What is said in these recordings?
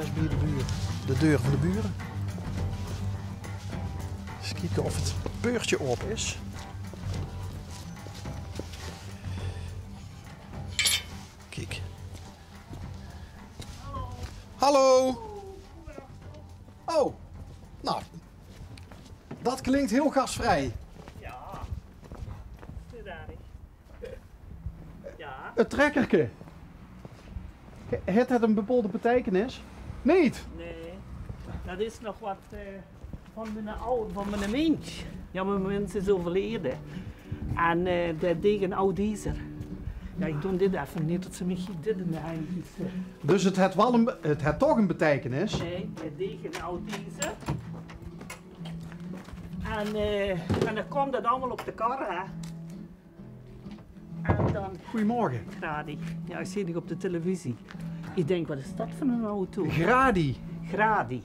Dat is bij de buren. De deur van de buren. Eens kijken of het beurtje op is. Kijk. Hallo. Oh, nou. Dat klinkt heel gastvrij. Ja, dat is aardig. Ja, Het trekkerke. Het had een bepaalde betekenis? Niet. nee, dat is nog wat van mijn oude, van mijn mens. Ja, mijn mens is overleden. En dat deed een oud diesel. Ja, ik doe dit even niet, dat ze me dit in de hand is. Dus het had, wel het had toch een betekenis? Nee, dat deed een oud diesel. En dan kwam dat allemaal op de kar, hè. En dan Goedemorgen. Gradi. Ja, ik zie het op de televisie. Ik denk, wat is dat voor een auto? Gradi. Gradi.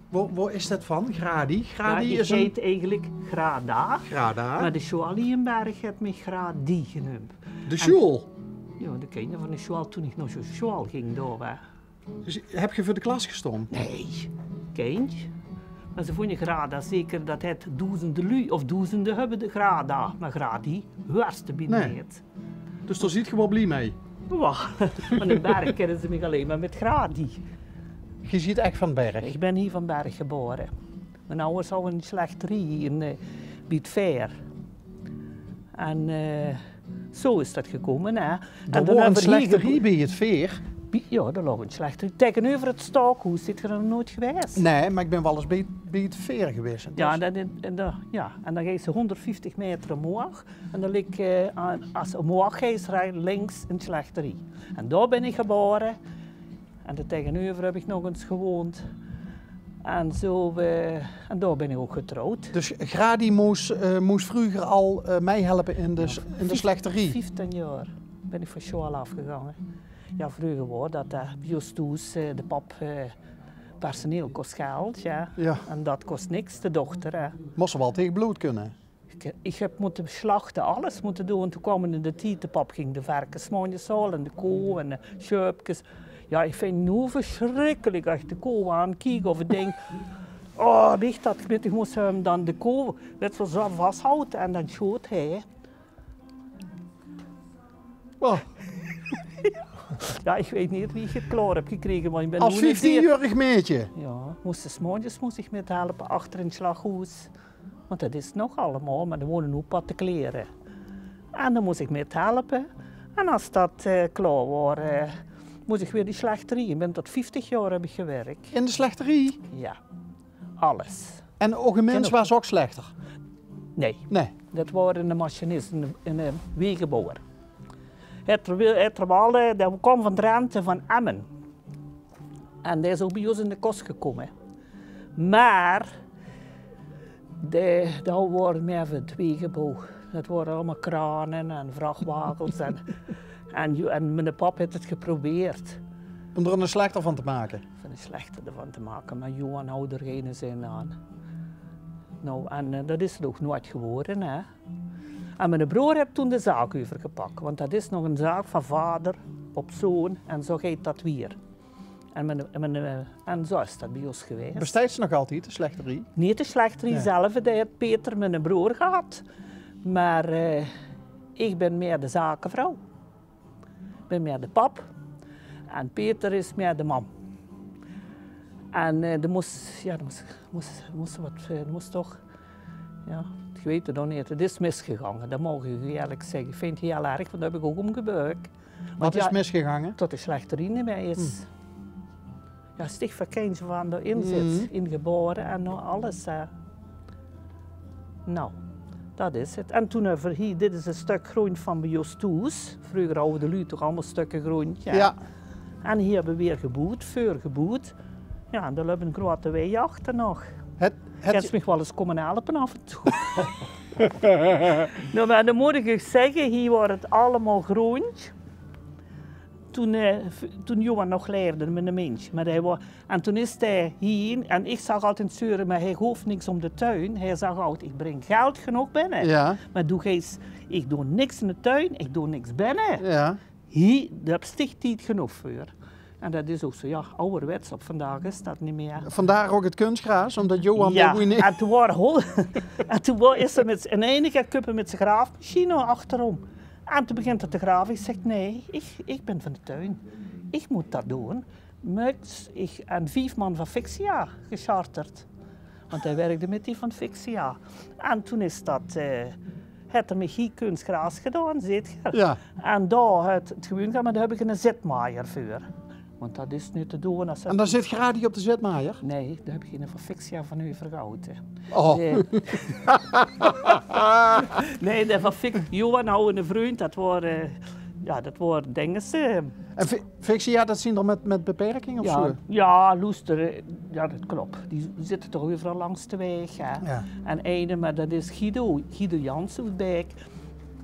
Waar is dat van? Gradi? Gradi Ja, is die een... heet eigenlijk Grada. Grada. Maar de Schwalienberg heeft me Gradi genoemd. De school. Ja, de ken je van de Schwal toen ik nog zo'n Schwal ging door. Hè. Dus heb je voor de klas gestaan? Nee, kind. Maar ze vonden Grada zeker dat het duizenden lui of duizenden hebben de Grada. Maar Gradi, hartstikke binnen Nee. het. Dus daar ziet je wel blij mee. Wow. Van de berg kennen ze me alleen maar met Gradi. Je ziet echt van berg. Ik ben hier van Berg geboren. Mijn ouders hadden een slechterij hier bij het Veer. En zo is dat gekomen. Hè. Er was een slechterij bij het Veer. Ja, daar lag een slechterij. Tegenover het Stookhuis zit er nog nooit geweest. Nee, maar ik ben wel eens bij het Veer geweest. Ja, en dan ga je ze 150 meter omhoog. En dan ligt als omhoog ga je links een slechterij. En daar ben ik geboren. En daar tegenover heb ik nog eens gewoond. En, zo, en daar ben ik ook getrouwd. Dus Gradi moest vroeger al meehelpen in de slechterij? 15 jaar ben ik van school afgegaan. Ja, vroeger was dat Justus, de pap, personeel kost geld. Ja. Ja. En dat kost niks, de dochter. Hè. Moest wel tegen bloed kunnen. Ik heb moeten slachten, alles moeten doen. En toen kwam in de tijd, de pap ging de varkens smaanjes en de koe en de schuipjes. Ja, ik vind het nu verschrikkelijk als je de koe aankijkt of ik denk, oh, ligt dat niet, ik moest hem dan de koe net zo vasthouden en dan schoot hij. Oh, Ja, ik weet niet wie ik het klaar heb gekregen, maar ik ben als nu niet 15-jarig meisje. Ja, moest ik met helpen achter in het slaghuis. Want dat is nog allemaal, maar er wonen ook wat te kleren. En dan moest ik met helpen. En als dat klaar was, moest ik weer die slechterij. Ik ben tot 50 jaar heb ik gewerkt. In de slechterij? Ja, alles. En ook een mens was ook slechter? Nee, Nee. dat waren de machinisten, een wegenbouwer. Dat kwam van Drenthe, van Emmen. En die is ook bij ons in de kost gekomen. Maar, dat waren meer voor het wegenbouw. Dat waren allemaal kranen en vrachtwagens. en mijn pap heeft het geprobeerd. Om er een slechter van te maken? Van een slechte ervan te maken, maar Johan houdt er geen zin aan. Nou, en dat is het ook nooit geworden. Hè. En mijn broer heeft toen de zaak overgepakt, want dat is nog een zaak van vader op zoon en zo gaat dat weer. En zo is dat bij ons geweest. Bestaat ze nog altijd, de slechterij? Niet de slechterij Nee. zelf, die heeft Peter, mijn broer, gehad. Maar ik ben meer de zakenvrouw. Ik ben meer de pap. En Peter is meer de man. En er moest toch, ja, ik weet het nog niet, het is misgegaan. Dat mogen je eerlijk zeggen. Ik vind het heel erg, want dat heb ik ook omgebuikt. Wat is misgegaan? Tot de slechterij niet meer is. Ja, sticht van kindje van erin zit, ingeboren en nou alles. Nou, dat is het. En toen hebben we hier, dit is een stuk groen van bij Justus. Vroeger hadden de lui toch allemaal stukken groen. Ja. En hier hebben we weer geboet, vuur geboet. Ja, en daar hebben we een grote wei achter nog. Je hebt me wel eens komen helpen af en toe. Nou, maar dan moet ik zeggen, hier was het allemaal groen. Toen Johan nog leerde met een mens. En toen is hij hier, en ik zag altijd zeuren, maar hij hoeft niks om de tuin. Hij zag altijd, ik breng geld genoeg binnen. Ja. Maar ik doe niks in de tuin, ik doe niks binnen. Ja. Hier, daar sticht hij genoeg voor. En dat is ook zo, ja, ouderwets. Op vandaag is dat niet meer. Vandaar ook het kunstgras, omdat Johan Ja, dat niet... en toen is ze in één keer kuppen met zijn graafmachine achterom. En toen begint het te graven. Ik zeg, nee, ik ben van de tuin. Ik moet dat doen. En 5 man van Fixia gecharterd. Want hij werkte met die van Fixia. En toen is dat... Het er met geen kunstgras gedaan, ziet je. Ja. En daar het gewoon gaan, maar daar heb ik een zetmaaier voor. Want dat is nu te doen als het... En dan zit Gradi op de zetmaaier? Nee, daar heb ik geen Fixia van u vergouden. Oh. Nee, de van Fixia... Johan, nou een vriend, dat waren... Ja, dat waren dingen. En Fixia, dat zien er met beperking of zo? Ja, Loester, ja, dat klopt. Die zitten toch overal langs de weg. Hè. Ja. En ene, maar dat is Guido Jansenbeek.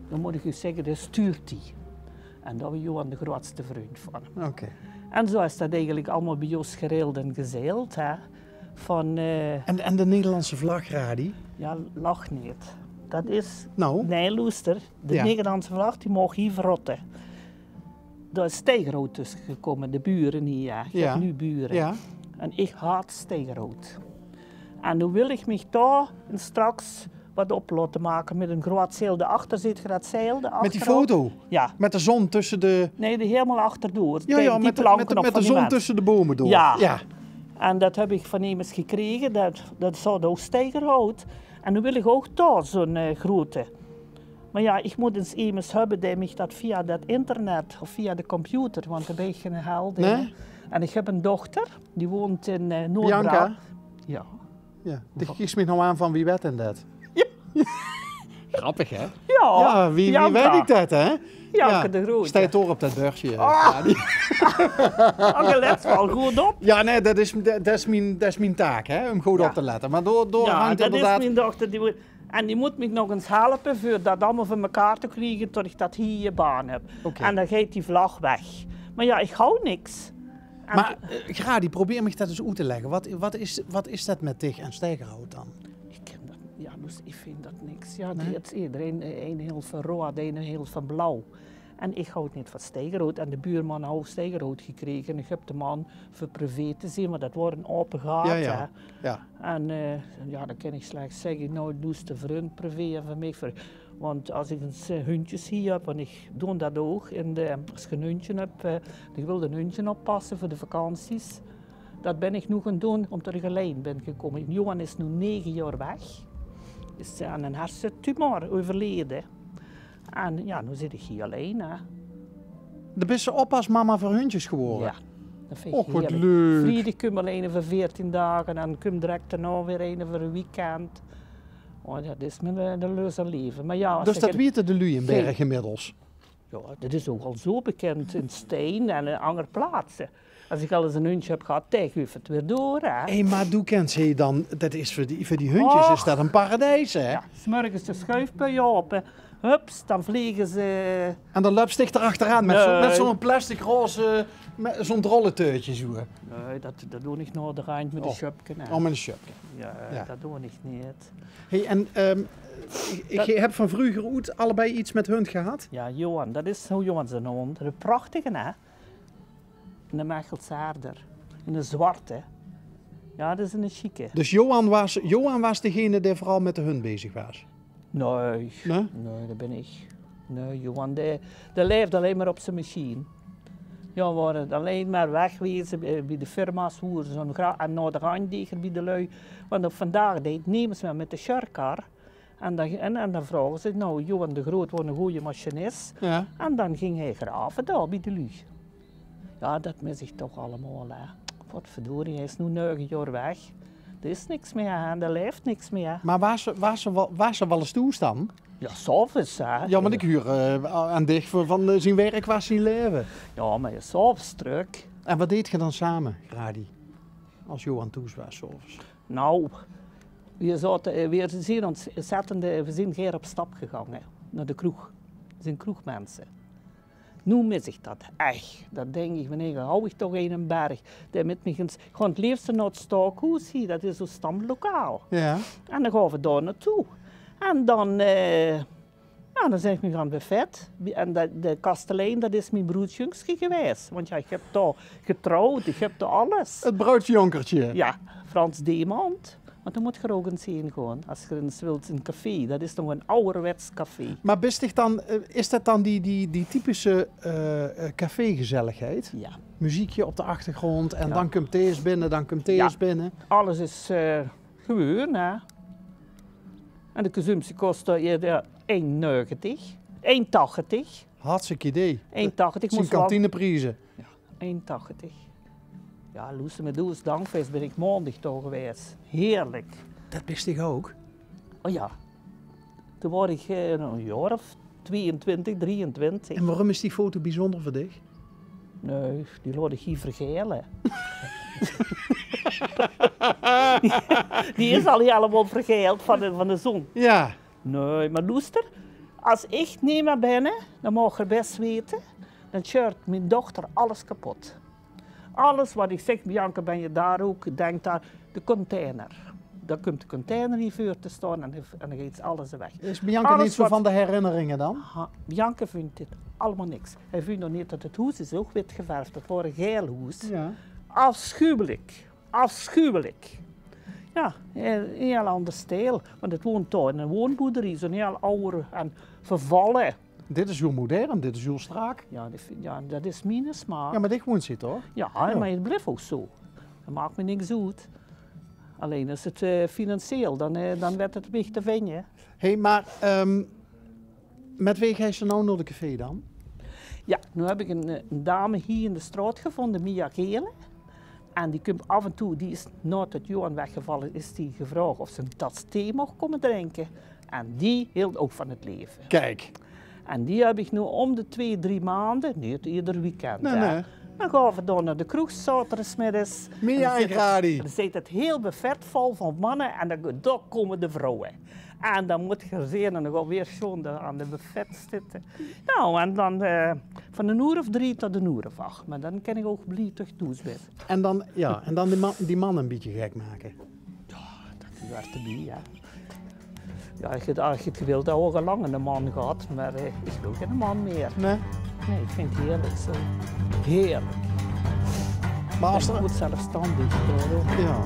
Dan moet ik u zeggen, dat stuurt die. En daar was Johan de grootste vriend van. Oké. En zo is dat eigenlijk allemaal bij ons gereeld en gezeild. Hè. Van, En de Nederlandse vlag, Gradi? ja, lach niet. Dat is... Nou? Nee, Loester, de Ja. Nederlandse vlag, die mag hier verrotten. Daar is steigerhout tussen gekomen, de buren hier. Ja. Je hebt nu buren. Ja. En ik haat steigerhout. En nu wil ik me daar straks wat op laten maken met een groot zeil. Daarachter zit je dat zeil. Met die foto? Ja. Met de zon tussen de... Nee, die helemaal achterdoor. Ja, met de zon tussen de bomen door. Ja. En dat heb ik van iemand gekregen. Dat zou ook steigerhout. En nu wil ik ook daar zo'n grote. Maar ja, ik moet eens iemand hebben die mij dat via dat internet of via de computer, want daar ben ik geen held in. Nee? En ik heb een dochter, die woont in Noordbrabant. Bianca? Ja. Ja. Die kiest me nou aan van wie werd en dat. Ja. Grappig, hè? Ja, Ja, wie weet ik dat, hè? Janke de Groot. Sta je toch op dat beursje? Je let wel goed op. Ja, nee, dat is mijn taak, hè? Om goed op te letten. Maar door Ja, hangt dat inderdaad... is mijn dochter. En die moet me nog eens helpen voor dat allemaal voor elkaar te krijgen tot ik dat hier je baan heb. Okay. En dan gaat die vlag weg. Maar ja, ik hou niks. En Maar Gradi, probeer me dat eens uit te leggen. Wat is dat met tig en steigerhout dan? ik ken dat, ja, dus ik vind dat niks. Ja, nee? Het is iedereen een heel van rood, een heel van blauw. En ik houd niet van steigerhout. En de buurman had steigerhout gekregen. En ik heb de man voor privé te zien, maar dat wordt een open gaat. Ja. En ja, dan kan ik slechts zeggen, nou, doe het de vriend privé en van mij. Want als ik eens hondjes hier heb, en ik doe dat ook, als je een hondje hebt, ik wil een hondje oppassen voor de vakanties. Dat ben ik nu gaan doen, omdat ik alleen ben gekomen. Johan is nu 9 jaar weg. Is aan een hersentumor overleden. En ja, nu zit ik hier alleen. Hè. De beste oppasmama voor hondjes geworden. Ja, dat vind ik wat heerlijk. leuk. Vrijdag kom alleen voor 14 dagen en kom direct daarna weer een voor een weekend. Oh, dat is mijn leuze leven. Maar ja, als Dus ik dat weten de Luyenberg inmiddels. Ja, dat is ook al zo bekend in Steen en in andere plaatsen. Als ik al eens een hondje heb gehad, tegen u het weer door. Hè. Hé, maar doe kent ze dan, dat is voor die hondjes is dat een paradijs, hè? Ja, 's morgens de schuifpui op. Hups, dan vliegen ze. En dan loopt zich erachteraan met zo'n plastic roze, zo'n drolleteutje zo. Nee, dat doe ik nou de rand met de schupje. Oh, met een schupje. Ja, dat doe ik niet. Hey, en ik heb van vroeger uit allebei iets met hond gehad. Ja, Johan, dat is hoe Johan zijn hond. Een prachtige, hè? Een Mechelsaarder. Een zwarte. Ja, dat is een chique. Dus Johan was degene die vooral met de hond bezig was? Nee. Nee? Nee, dat ben ik. Nee, Johan, die leeft alleen maar op zijn machine. Ja, we waren alleen maar wegwezen bij de firma's, en naar de randdeger bij de lui. Want op vandaag deed niemand meer met de sharkar. En dan vragen ze, nou, Johan de Groot was een goede machinist. Ja. En dan ging hij graven daar bij de lui. Ja, dat mis ik toch allemaal. Hè. Wat verdorie, hij is nu 9 jaar weg. Er is niks meer aan, er leeft niks meer. Maar waar ze wel eens toestaan? Ja, s'avonds, hè. Ja, want ik huur aan dich van zijn werk was zijn leven. Ja, maar je s'avonds druk. En wat deed je dan samen, Gradi? Als Johan Toes was, s'avonds? Nou, we zijn hier op stap gegaan, naar de kroeg. Dat zijn kroegmensen. Nu mis ik dat echt. Dat denk ik, wanneer hou ik toch in een berg. Die met me gewoon het liefste naar het Stookhuis hier, dat is zo'n stamlokaal. Ja. En dan gaan we daar naartoe. En dan Ja, dan zijn we gaan buffet. En de kastelein, dat is mijn broertjongske geweest. Want ja, ik heb daar getrouwd, ik heb daar alles. Het broodjonkertje. Ja, Frans Demand. Want dan moet je er ook eens heen gaan. Als je eens wilt, een café. Dat is nog een ouderwets café. Maar is dat dan die typische cafégezelligheid? Ja. Muziekje op de achtergrond en Ja. dan komt thees binnen, dan komt thees binnen. Alles is gewoon, hè. En de consumptie kost eerder 1,90. 1,80. Hartstikke idee. 1,80. Het zijn kantineprijzen. 1,80. Ja, Loes met Does Dankfeest ben ik maandag toch geweest. Heerlijk. Dat wist ik ook. Oh ja. Toen was ik een jaar of 22, 23. En waarom is die foto bijzonder voor dich? Nee, die laat ik hier vergelen. die is al helemaal vergeeld van de zon. Ja. Nee, maar luister, als ik niet meer ben, dan mag je best weten, dan shirt mijn dochter alles kapot. Alles wat ik zeg, Bianca, ben je daar ook, denk daar, de container. Dan komt de container hier voor te staan en dan gaat alles weg. Is Bianca Alles niet zo wat- van de herinneringen dan? Bianca vindt dit allemaal niks. Hij vindt nog niet dat het huis is ook wit geverfd, het was een geel huis. Ja. Afschuwelijk, afschuwelijk. Ja, een heel ander stijl, want het woont daar in een woonboerderij, zo'n heel oude en vervallen. Dit is heel modern, dit is heel strak. Ja, dat is mijn smaak. Ja, maar dit woont zit toch? Ja, maar het blijft ook zo. Dat maakt me niks uit. Alleen is het financieel, dan werd het een beetje te vinden. Hé, maar met wie ga je nou naar de café dan? Ja, nu heb ik een dame hier in de straat gevonden, Mia Gele. En die komt af en toe, die is nadat Johan weggevallen is, die gevraagd of ze een tas thee mocht komen drinken. En die hield ook van het leven. Kijk. En die heb ik nu om de 2-3 maanden, niet ieder weekend. Nee, hè. nee. Dan gaan we dan naar de kroeg, zaterdagmiddags. Mia en Gradi. Dan zit het heel buffet vol van mannen en dan komen de vrouwen. En dan moet je zien en dan gaan we weer gewoon aan de buffet zitten. Nou, en dan van een uur of 3 tot een uur of 8. Maar dan kan ik ook blij terug thuis weer. En dan, die man een beetje gek maken. Die werd erbij, ja. Ja, als je het wilt, ook al lang een man gehad, maar ik wil geen man meer. Nee. Nee, ik vind het heerlijk zo. Heerlijk. Maar als Ik er, moet zelfstandig worden. ja.